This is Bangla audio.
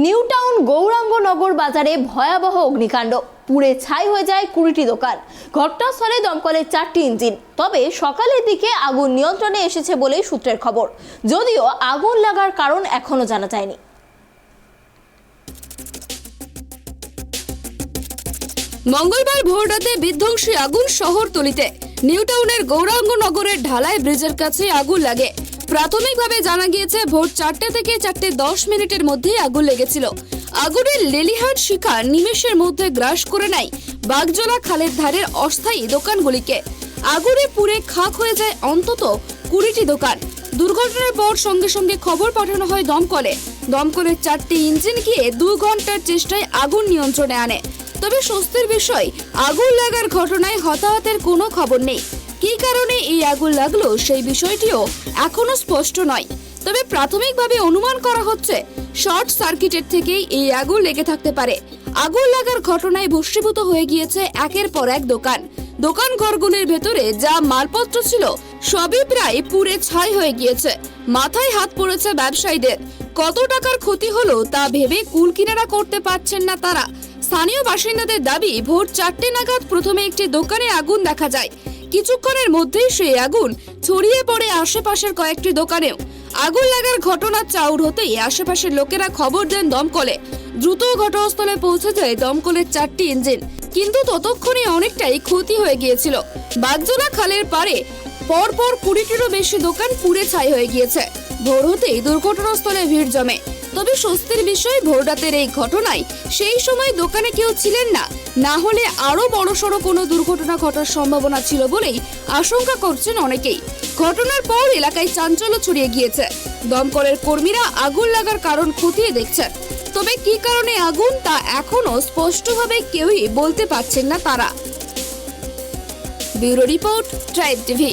নিউ টাউন গৌরাঙ্গনগর বাজারে ভয়াবহ অগ্নিকাণ্ড, পুড়ে ছাই হয়ে যায় 20টি দোকান। ঘটনাস্থলে দমকলের 4টি ইঞ্জিন। তবে সকালের দিকে আগুন নিয়ন্ত্রণে এসেছে বলেই সূত্রের খবর, যদিও আগুন লাগার কারণ এখনো জানা যায়নি। মঙ্গলবার ভোররাতে বিধ্বংসী আগুন শহরতলিতে। নিউ টাউনের গৌরাঙ্গনগরের ঢালাই ব্রিজের কাছে আগুন লাগে। প্রাথমিকভাবে জানা গিয়েছে ভোর 4টে থেকে 4:10 মধ্যেই আগুন লেগেছিল। আগুনের লেলিহান শিখা নিমেষের মধ্যে গ্রাস করে নেয় বাগজোলা খালের ধারের অস্থায়ী দোকানগুলিকে। আগুনে পুড়ে খাক হয়ে যায় অন্তত 20টি দোকান। দুর্ঘটনার পর সঙ্গে সঙ্গে খবর পাঠানো হয় দমকলে। দমকলের 4টি ইঞ্জিন গিয়ে 2 ঘন্টার চেষ্টায় আগুন নিয়ন্ত্রণে আনে। তবে স্বস্তির বিষয়, আগুন লাগার ঘটনায় হতাহতের কোনো খবর নেই। কী কারণে এই আগুন লাগলো সেই বিষয়টিও এখনো স্পষ্ট নয়। তবে প্রাথমিকভাবে অনুমান করা হচ্ছে শর্ট সার্কিটের থেকেই এই আগুন লেগে থাকতে পারে। আগুন লাগার ঘটনায় ভস্মীভূত হয়ে গিয়েছে একের পর এক দোকান। দোকান ঘরগুলির ভেতরে যা মালপত্র ছিল সবই প্রায় পুড়ে ছাই হয়ে গিয়েছে। মাথায় হাত পড়েছে ব্যবসায়ীদের। কত টাকার ক্ষতি হলো তা ভেবে কুল কিনারা করতে পারছেন না তারা। স্থানীয় বাসিন্দাদের দাবি, ভোর 4টে নাগাদ প্রথমে একটি দোকানে আগুন দেখা যায়। কিছুক্ষণের মধ্যেই সেই আগুন ছড়িয়ে পড়ে আশেপাশের কয়েকটি দোকানেও। আগুন লাগার ঘটনা চাউর হতেই আশেপাশের লোকেরা খবর দেন দমকলে। দ্রুত ঘটনাস্থলে পৌঁছে যায় দমকলের 4টি ইঞ্জিন, কিন্তু ততক্ষণে অনেকটাই ক্ষতি হয়ে গিয়েছিল। বাগজোলা খালের পাড়ে পরপর 20টিরও বেশি দোকান পুড়ে ছাই হয়ে গিয়েছে। ভোর হতেই দুর্ঘটনাস্থলে ভিড় জমে। তবে স্বস্তির বিষয়, ভোররাতের এই ঘটনায় সেই সময় দোকানে কেউ ছিলেন না। না হলে আরো বড়সড় কোনো দুর্ঘটনা ঘটার সম্ভাবনা ছিল বলেই আশঙ্কা করছেন অনেকেই। ঘটনার পর এলাকায় চাঞ্চল্য ছড়িয়ে গিয়েছে। দমকলের কর্মীরা আগুন লাগার কারণ খতিয়ে দেখছেন। তবে কী কারণে আগুন তা এখনো স্পষ্টভাবে কেউই বলতে পারছেন না তারা। Bureau report, tribe TV.